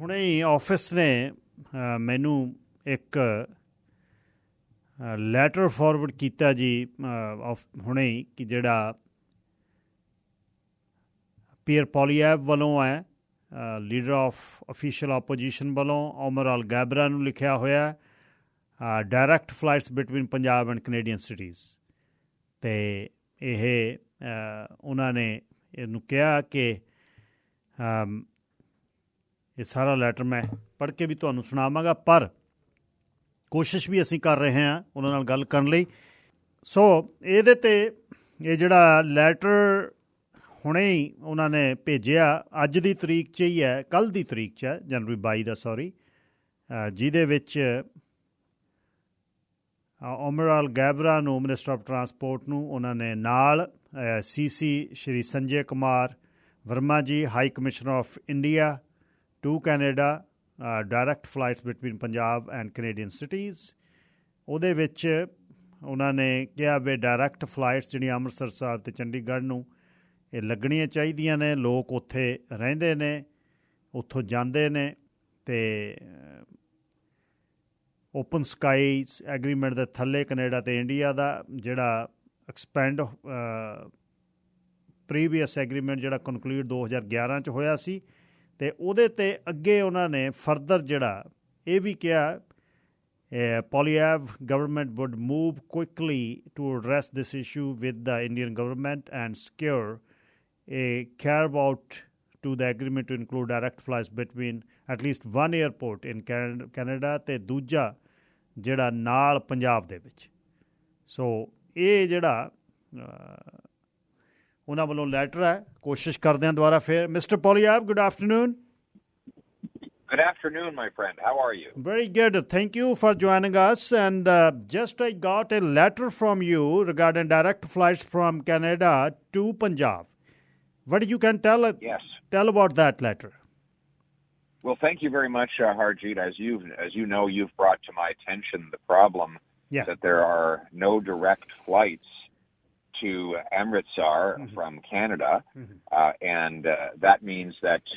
ਹੁਣੇ ਹੀ ਆਫਿਸ ਨੇ ਮੈਨੂੰ ਇੱਕ ਲੈਟਰ ਫਾਰਵਰਡ ਕੀਤਾ ਜੀ ਹੁਣੇ ਹੀ ਕਿ ਜਿਹੜਾ ਪੀਅਰ ਪੋਲੀਐਵ ਵੱਲੋਂ ਹੈ ਲੀਡਰ ਆਫ ਅਫੀਸ਼ੀਅਲ ਆਪੋਜੀਸ਼ਨ ਵੱਲੋਂ ਅਮਰਾਲ ਗੈਬਰਾ ਨੂੰ ਲਿਖਿਆ ਹੋਇਆ direct flights between Punjab and Canadian cities. ਅਤੇ ਇਹ ਉਹਨਾਂ ਨੇ ਇਹਨੂੰ ਕਿਹਾ ਕਿ ਇਹ ਸਾਰਾ ਲੈਟਰ ਮੈਂ ਪੜ੍ਹ ਕੇ ਵੀ ਤੁਹਾਨੂੰ ਸੁਣਾਵਾਂਗਾ, ਪਰ ਕੋਸ਼ਿਸ਼ ਵੀ ਅਸੀਂ ਕਰ ਰਹੇ ਹਾਂ ਉਹਨਾਂ ਨਾਲ ਗੱਲ ਕਰਨ ਲਈ। ਸੋ ਇਹਦੇ 'ਤੇ ਇਹ ਜਿਹੜਾ ਲੈਟਰ ਹੁਣੇ ਹੀ ਉਹਨਾਂ ਨੇ ਭੇਜਿਆ ਅੱਜ ਦੀ ਤਰੀਕ 'ਚ ਹੀ ਹੈ, ਕੱਲ੍ਹ ਦੀ ਤਰੀਕ 'ਚ ਹੈ, ਜਨਵਰੀ 22 ਦਾ ਸੌਰੀ, ਜਿਹਦੇ ਵਿੱਚ ਅਮਰਾਲ ਗੈਬਰਾ ਨੂੰ ਮਿਨਿਸਟਰ ਆਫ ਟਰਾਂਸਪੋਰਟ ਨੂੰ ਉਹਨਾਂ ਨੇ ਨਾਲ CC Shri Sanjay Kumar Verma ji, high commissioner of India to Canada, direct flights between Punjab and Canadian cities. ਉਹਦੇ ਵਿੱਚ ਉਹਨਾਂ ਨੇ ਕਿਹਾ ਵੀ ਡਾਇਰੈਕਟ ਫਲਾਈਟਸ ਜਿਹੜੀਆਂ ਅੰਮ੍ਰਿਤਸਰ ਸਾਹਿਬ ਅਤੇ ਚੰਡੀਗੜ੍ਹ ਨੂੰ ਇਹ ਲੱਗਣੀਆਂ ਚਾਹੀਦੀਆਂ ਨੇ। ਲੋਕ ਉੱਥੇ ਰਹਿੰਦੇ ਨੇ, ਉੱਥੋਂ ਜਾਂਦੇ ਨੇ, ਅਤੇ ਓਪਨ ਸਕਾਈਜ਼ ਐਗਰੀਮੈਂਟ ਦੇ ਥੱਲੇ ਕੈਨੇਡਾ ਅਤੇ ਇੰਡੀਆ ਦਾ ਜਿਹੜਾ ਐਕਸਪੈਂਡ ਪ੍ਰੀਵੀਅਸ ਐਗਰੀਮੈਂਟ ਜਿਹੜਾ ਕਨਕਲੂਡ 2011 'ਚ ਹੋਇਆ ਸੀ, ਅਤੇ ਉਹਦੇ 'ਤੇ ਅੱਗੇ ਉਹਨਾਂ ਨੇ ਫਰਦਰ ਜਿਹੜਾ ਇਹ ਵੀ ਕਿਹਾ Poilievre government would move quickly to address this issue with the Indian government and secure a carve-out to the agreement to include direct flights between at least one airport in Canada ਅਤੇ ਦੂਜਾ ਜਿਹੜਾ ਨਾਲ ਪੰਜਾਬ ਦੇ ਵਿੱਚ। ਸੋ ਇਹ ਜਿਹੜਾ ਉਹਨਾਂ ਵੱਲੋਂ ਲੈਟਰ ਹੈ, ਕੋਸ਼ਿਸ਼ ਕਰਦੇ ਹਾਂ ਦੁਬਾਰਾ ਫਿਰ। Mister Poilievre, good afternoon. Good afternoon, my friend. How are you? Very good. Thank you for joining us. And just I got a letter from you regarding direct flights from Canada to Punjab. What you can tell about that letter? Well, thank you very much, Harjit. As you know, you've brought to my attention the problem that there are no direct flights to Amritsar from Canada, and that means that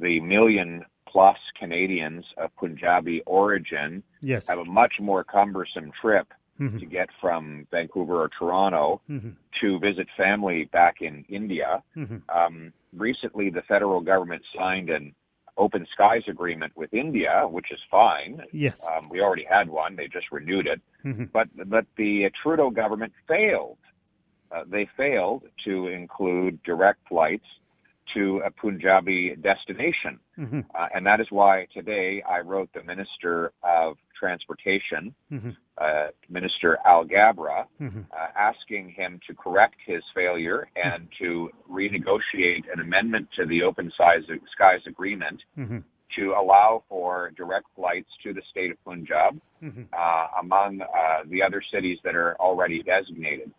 the million-plus Canadians of Punjabi origin have a much more cumbersome trip to get from Vancouver or Toronto to visit family back in India. Recently, the federal government signed an open skies agreement with India, which is fine. We already had one. They just renewed it. But the Trudeau government failed. They failed to include direct flights to a Punjabi destination. And that is why today I wrote the Minister of Transportation, Minister Al Gabra, asking him to correct his failure and to renegotiate an amendment to the Open Skies Agreement to allow for direct flights to the state of Punjab among the other cities that are already designated.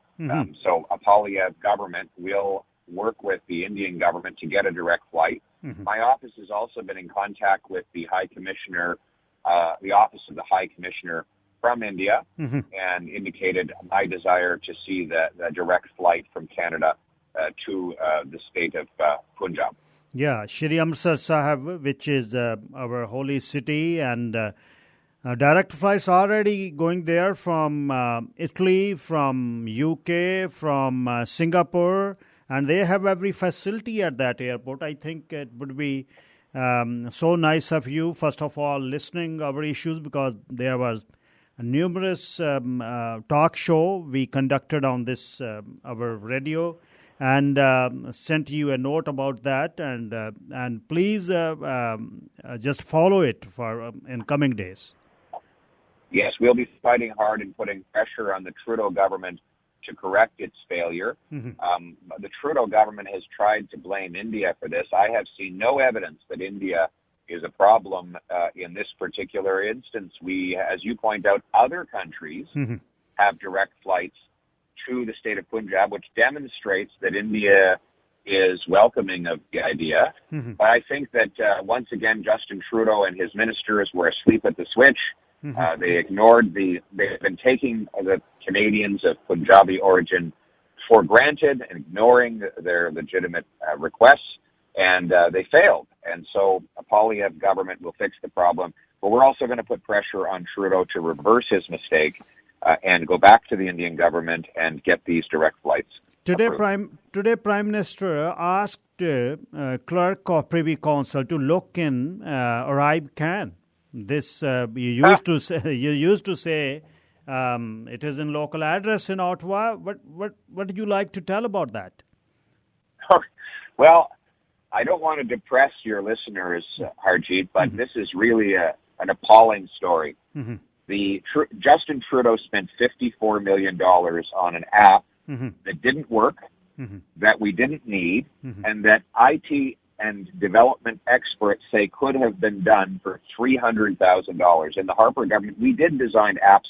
So a Poilievre government will work with the Indian government to get a direct flight. My office has also been in contact with the High Commissioner, the Office of the High Commissioner from India, and indicated my desire to see the direct flight from Canada to the state of Punjab. Yeah, Shri Amritsar Sahib, which is our holy city, and direct flights already going there from Italy, from UK, from Singapore, and they have every facility at that airport. I think it would be so nice of you, first of all, listening our issues, because there was a numerous talk show we conducted on this our radio, and sent you a note about that, and please just follow it for in coming days. Yes, we'll be fighting hard and putting pressure on the Trudeau government to correct its failure. The Trudeau government has tried to blame India for this. I have seen no evidence that India is a problem in this particular instance. As you point out, other countries have direct flights to the state of Punjab, which demonstrates that India is welcoming of the idea. But I think that once again, Justin Trudeau and his ministers were asleep at the switch. They ignored they've been taking the Canadians of Punjabi origin for granted and ignoring their legitimate requests. and they failed. And so a Poilievre government will fix the problem. But we're also going to put pressure on Trudeau to reverse his mistake and go back to the Indian government and get these direct flights. Today, Prime Minister asked clerk of Privy Council to look in Arrive Can. This you used to say it is in local address in Ottawa. What do you like to tell about that? Well, I don't want to depress your listeners, Harjit, but this is really an appalling story. Justin Trudeau spent $54 million on an app that didn't work, that we didn't need, and that IT and development experts say could have been done for $300,000. In the Harper government, we did design apps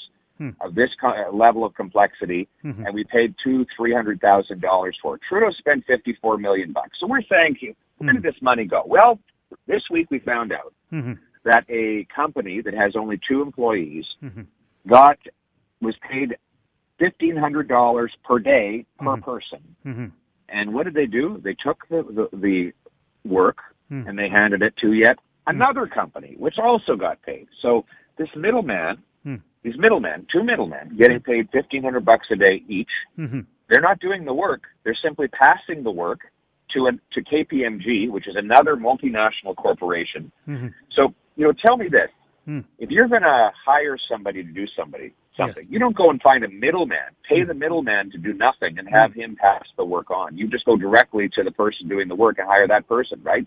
of this level of complexity, and we paid $300,000 for it. Trudeau spent $54 million. So we're saying, where did this money go? Well, this week we found out that a company that has only 2 employees was paid $1,500 per day per person. And what did they do? They took the work and they handed it to yet another company, which also got paid. So this middleman, these middlemen, 2 middlemen, getting paid $1,500 a day each. They're not doing the work. They're simply passing the work to KPMG, which is another multinational corporation. So, tell me this. If you're going to hire somebody to do something, you don't go and find a middleman, pay the middleman to do nothing and have him pass the work on. You just go directly to the person doing the work and hire that person, right?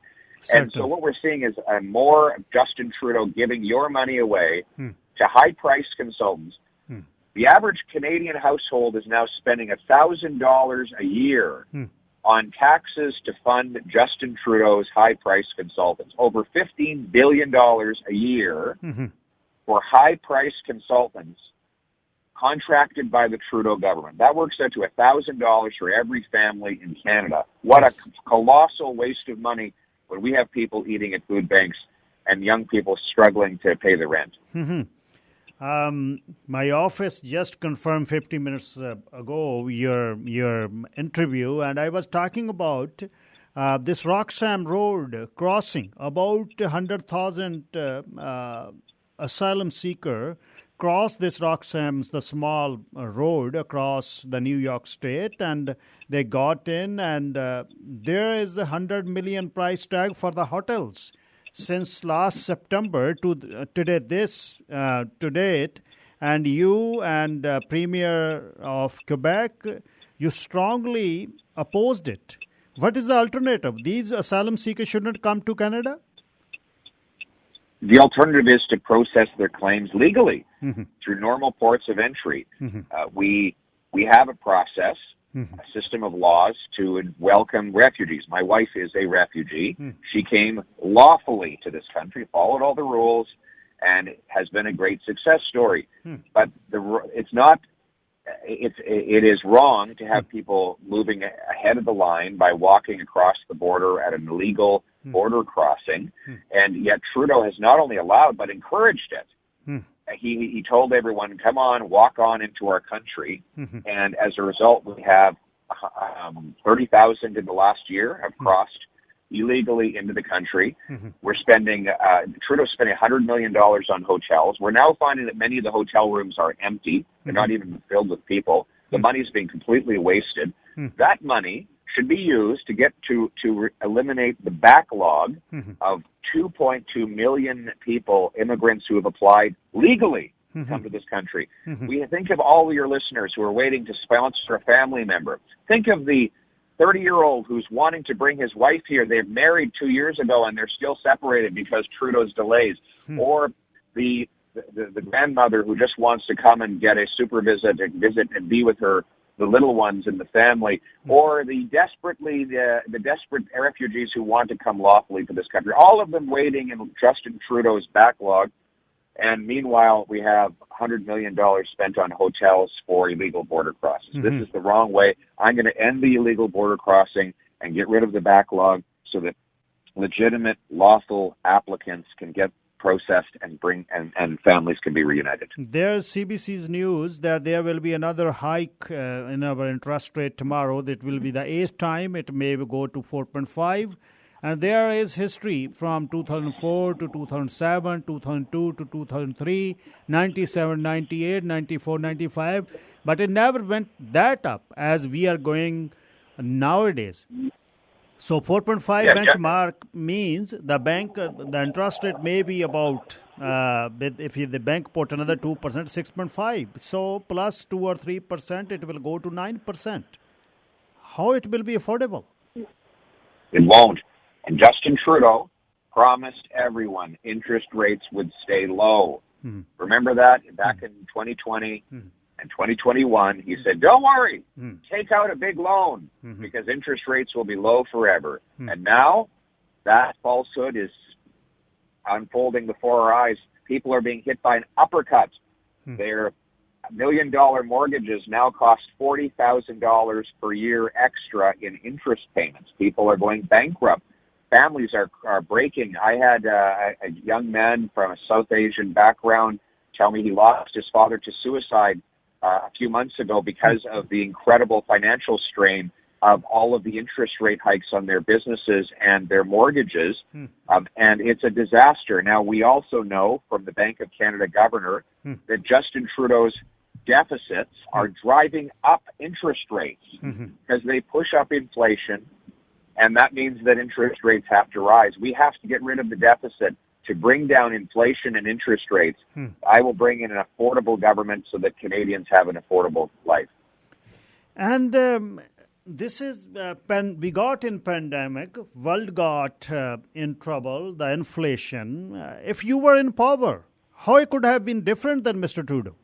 And so what we're seeing is more Justin Trudeau giving your money away to high-priced consultants. The average Canadian household is now spending $1,000 a year on taxes to fund Justin Trudeau's high-priced consultants. Over $15 billion a year for high-priced consultants contracted by the Trudeau government. That works out to $1,000 for every family in Canada. What a colossal waste of money when we have people eating at food banks and young people struggling to pay the rent. My office just confirmed 50 minutes ago your interview, and I was talking about this Roxham Road crossing. About 100,000 asylum seeker cross this Roxham's, the small road across the New York state, and they got in, and there is a $100 million price tag for the hotels. Since last September to date, and you and Premier of Quebec, you strongly opposed it. What is the alternative? These asylum seekers should not come to Canada? The alternative is to process their claims legally through normal ports of entry. We have a process, a system of laws to welcome refugees. My wife is a refugee. She came lawfully to this country, followed all the rules, and it has been a great success story. But it is wrong to have people moving ahead of the line by walking across the border at an illegal border crossing, and yet Trudeau has not only allowed but encouraged it. He told everyone, come on, walk on into our country, and as a result we have 30,000 in the last year have crossed illegally into the country. We're spending, Trudeau's spending $100 million on hotels. We're now finding that many of the hotel rooms are empty. They're not even filled with people. The money's being completely wasted. That money should be used to get to eliminate the backlog of 2.2 million people, immigrants who have applied legally to come to this country. We think of all of your listeners who are waiting to sponsor a family member. Think of the 30-year-old who's wanting to bring his wife here. They're married 2 years ago and they're still separated because Trudeau's delays. Or the grandmother who just wants to come and get a super visit and be with the little ones in the family, or the desperate refugees who want to come lawfully to this country. All of them waiting in Justin Trudeau's backlog. And meanwhile, we have $100 million spent on hotels for illegal border crossings. This is the wrong way. I'm going to end the illegal border crossing and get rid of the backlog so that legitimate, lawful applicants can get processed and families can be reunited. There's CBC's news that there will be another hike in our interest rate tomorrow. That will be the 8th time. It may go to 4.5. And there is history from 2004 to 2007, 2002 to 2003, 97, 98, 94, 95. But it never went that up as we are going nowadays. So 4.5 benchmark means the bank, the interest rate may be about, if the bank put another 2%, 6.5. So plus 2 or 3%, it will go to 9%. How it will be affordable? It won't. And Justin Trudeau promised everyone interest rates would stay low. Remember that back in 2020 and 2021, he said, don't worry, take out a big loan because interest rates will be low forever. And now that falsehood is unfolding before our eyes. People are being hit by an uppercut. Their $1 million mortgages now cost $40,000 per year extra in interest payments. People are going bankrupt. Families are breaking. I had a young man from a South Asian background tell me he lost his father to suicide a few months ago because of the incredible financial strain of all of the interest rate hikes on their businesses and their mortgages. And it's a disaster. Now, we also know from the Bank of Canada governor that Justin Trudeau's deficits are driving up interest rates because they push up inflation. And that means that interest rates have to rise. We have to get rid of the deficit to bring down inflation and interest rates. I will bring in an affordable government so that Canadians have an affordable life. And this is, we got in pandemic, world got in trouble, the inflation. If you were in power, how it could have been different than Mr. Trudeau?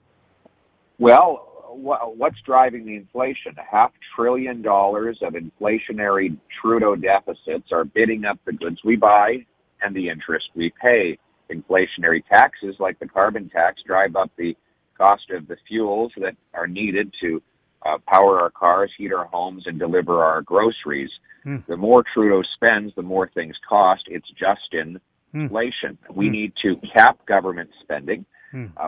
Well, what's driving the inflation? $500 billion of inflationary Trudeau deficits are bidding up the goods we buy and the interest we pay. Inflationary taxes like the carbon tax drive up the cost of the fuels that are needed to power our cars, heat our homes, and deliver our groceries. The more Trudeau spends, the more things cost. It's just inflation. We need to cap government spending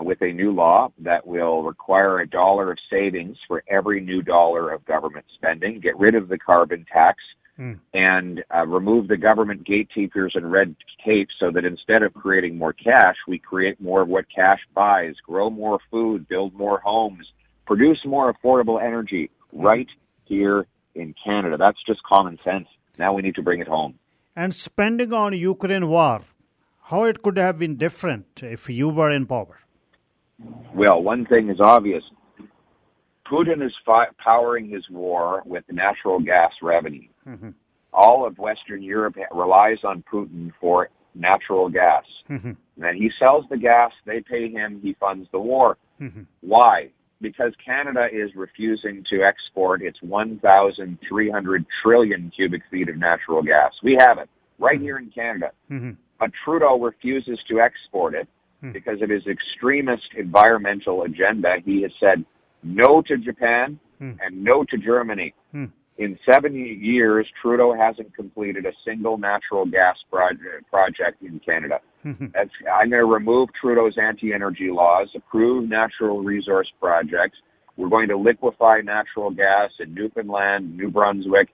with a new law that will require $1 of savings for every new dollar of government spending, get rid of the carbon tax, and remove the government gatekeepers and red tape so that instead of creating more cash, we create more of what cash buys, grow more food, build more homes, produce more affordable energy right here in Canada. That's just common sense. Now we need to bring it home. And spending on Ukraine war, how it could have been different if you were in power? Well, one thing is obvious. Putin is powering his war with natural gas revenue. All of Western Europe relies on Putin for natural gas. Then he sells the gas, they pay him, he funds the war. Why? Because Canada is refusing to export its 1,300 trillion cubic feet of natural gas. We have it right here in Canada. But Trudeau refuses to export it because of his extremist environmental agenda. He has said no to Japan and no to Germany. In 7 years, Trudeau hasn't completed a single natural gas project in Canada. I'm going to remove Trudeau's anti-energy laws, approve natural resource projects. We're going to liquefy natural gas in Newfoundland, New Brunswick,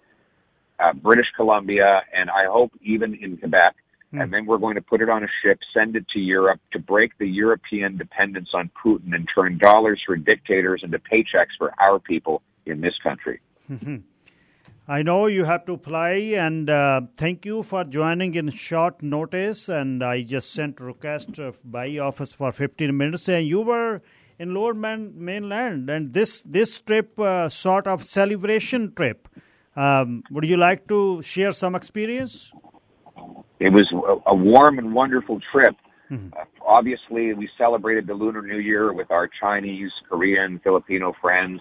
British Columbia, and I hope even in Quebec. And then we're going to put it on a ship, send it to Europe to break the European dependence on Putin and turn dollars for dictators into paychecks for our people in this country. I know you have to apply, and thank you for joining in short notice. And I just sent a request by office for 15 minutes, and you were in Lower Mainland. And this trip, sort of celebration trip, would you like to share some experience? It was a warm and wonderful trip. Obviously, we celebrated the Lunar New Year with our Chinese, Korean, Filipino friends.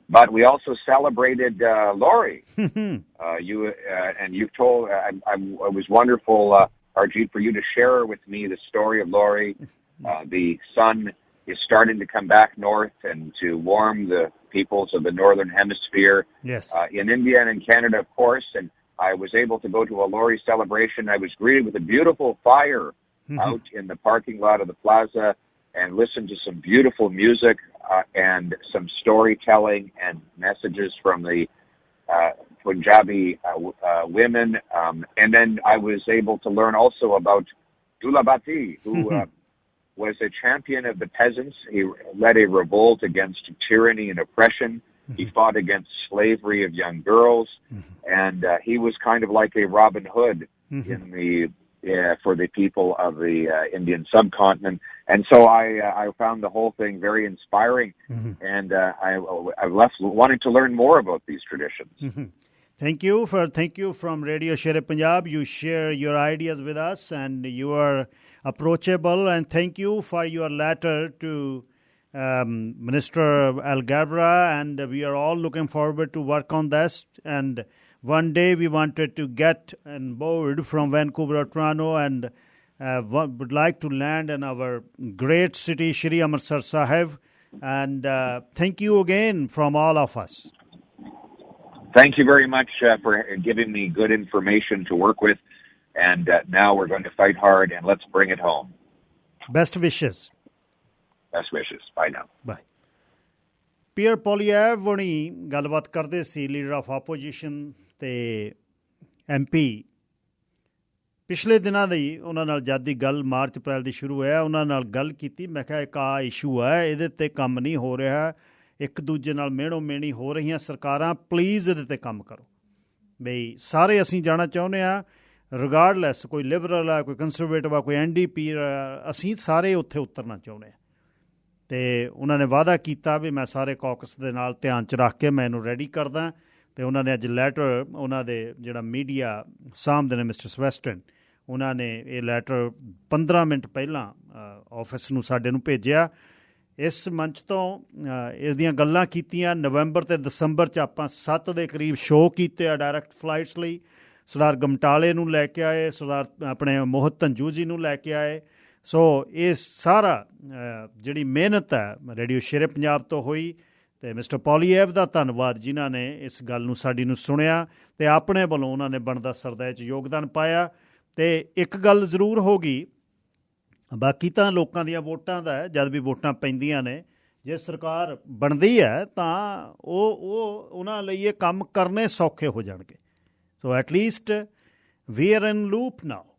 But we also celebrated Laurie. You've told, it was wonderful, Harjit, for you to share with me the story of Laurie. The sun is starting to come back north and to warm the peoples of the Northern Hemisphere. Yes. In India and in Canada, of course. And I was able to go to a Laurie celebration. I was greeted with a beautiful fire out in the parking lot of the plaza and listened to some beautiful music and some storytelling and messages from the Punjabi women. And then I was able to learn also about Dulabati, who was a champion of the peasants. He led a revolt against tyranny and oppression. He fought against slavery of young girls. And he was kind of like a Robin Hood in the for the people of the Indian subcontinent. And so I found the whole thing very inspiring, and I left wanting to learn more about these traditions. Thank you from Radio Sher E Punjab. You share your ideas with us, and you are approachable. And thank you for your letter to Minister Algabra, and we are all looking forward to work on this. And one day we wanted to get on board from Vancouver or Toronto, and would like to land in our great city, Shri Amritsar Sahib. And thank you again from all of us. Thank you very much for giving me good information to work with. And now we're going to fight hard, and let's bring it home. Best wishes. Best wishes. Bye now. Bye. Pierre Poilievre ਹੋਣੀ ਗੱਲਬਾਤ ਕਰਦੇ ਸੀ, leader of opposition ਤੇ MP। ਪਿਛਲੇ ਦਿਨਾਂ ਦੀ ਉਹਨਾਂ ਨਾਲ ਜਦ ਦੀ ਗੱਲ ਮਾਰਚ ਅਪ੍ਰੈਲ ਦੀ ਸ਼ੁਰੂ ਹੋਇਆ, ਉਹਨਾਂ ਨਾਲ ਗੱਲ ਕੀਤੀ। ਮੈਂ ਕਿਹਾ ਇੱਕ ਆ ਇਸ਼ੂ ਹੈ, ਇਹਦੇ 'ਤੇ ਕੰਮ ਨਹੀਂ ਹੋ ਰਿਹਾ, ਇੱਕ ਦੂਜੇ ਨਾਲ ਮਿਹਣੋ ਮਿਹਣੀ ਹੋ ਰਹੀਆਂ ਸਰਕਾਰਾਂ, ਪਲੀਜ਼ ਇਹਦੇ 'ਤੇ ਕੰਮ ਕਰੋ। ਬਈ ਸਾਰੇ ਅਸੀਂ ਜਾਣਾ ਚਾਹੁੰਦੇ ਹਾਂ, ਰਿਗਾਰਡਲੈਸ ਕੋਈ ਲਿਬਰਲ ਆ, ਕੋਈ ਕੰਸਰਵੇਟਿਵ ਆ, ਕੋਈ NDP ਆ, ਅਸੀਂ ਸਾਰੇ ਉੱਥੇ ਉਤਰਨਾ ਚਾਹੁੰਦੇ ਹਾਂ। ਅਤੇ ਉਹਨਾਂ ਨੇ ਵਾਅਦਾ ਕੀਤਾ ਵੀ ਮੈਂ ਸਾਰੇ ਕੌਕਸ ਦੇ ਨਾਲ ਧਿਆਨ 'ਚ ਰੱਖ ਕੇ ਮੈਂ ਇਹਨੂੰ ਰੈਡੀ ਕਰਦਾ। ਅਤੇ ਉਹਨਾਂ ਨੇ ਅੱਜ ਲੈਟਰ, ਉਹਨਾਂ ਦੇ ਜਿਹੜਾ ਮੀਡੀਆ ਸਾਂਭਦੇ ਨੇ ਮਿਸਟਰ ਸਵੈਸਟਨ, ਉਹਨਾਂ ਨੇ ਇਹ ਲੈਟਰ 15 ਮਿੰਟ ਪਹਿਲਾਂ ਆਫਿਸ ਨੂੰ ਸਾਡੇ ਨੂੰ ਭੇਜਿਆ। ਇਸ ਮੰਚ ਤੋਂ ਇਸ ਦੀਆਂ ਗੱਲਾਂ ਕੀਤੀਆਂ। ਨਵੰਬਰ ਅਤੇ ਦਸੰਬਰ 'ਚ ਆਪਾਂ 7 ਦੇ ਕਰੀਬ ਸ਼ੋਅ ਕੀਤੇ ਆ ਡਾਇਰੈਕਟ ਫਲਾਈਟਸ ਲਈ। ਸਰਦਾਰ ਗਮਟਾਲੇ ਨੂੰ ਲੈ ਕੇ ਆਏ, ਸਰਦਾਰ ਆਪਣੇ ਮੋਹਿਤ ਧੰਜੂ ਜੀ ਨੂੰ ਲੈ ਕੇ ਆਏ। ਸੋ ਇਹ ਸਾਰਾ ਜਿਹੜੀ ਮਿਹਨਤ ਹੈ ਰੇਡੀਓ ਸ਼ੇਰ ਏ ਪੰਜਾਬ ਤੋਂ ਹੋਈ। ਅਤੇ ਮਿਸਟਰ ਪੋਲੀਐਵ ਦਾ ਧੰਨਵਾਦ ਜਿਨ੍ਹਾਂ ਨੇ ਇਸ ਗੱਲ ਨੂੰ ਸਾਡੀ ਨੂੰ ਸੁਣਿਆ ਅਤੇ ਆਪਣੇ ਵੱਲੋਂ ਉਹਨਾਂ ਨੇ ਬਣਦਾ ਸਰਦਾ 'ਚ ਯੋਗਦਾਨ ਪਾਇਆ। ਅਤੇ ਇੱਕ ਗੱਲ ਜ਼ਰੂਰ ਹੋ ਗਈ, ਬਾਕੀ ਤਾਂ ਲੋਕਾਂ ਦੀਆਂ ਵੋਟਾਂ ਦਾ ਹੈ, ਜਦ ਵੀ ਵੋਟਾਂ ਪੈਂਦੀਆਂ ਨੇ, ਜੇ ਸਰਕਾਰ ਬਣਦੀ ਹੈ ਤਾਂ ਉਹ ਉਹਨਾਂ ਲਈ ਇਹ ਕੰਮ ਕਰਨੇ ਸੌਖੇ ਹੋ ਜਾਣਗੇ। So at least we are in loop now.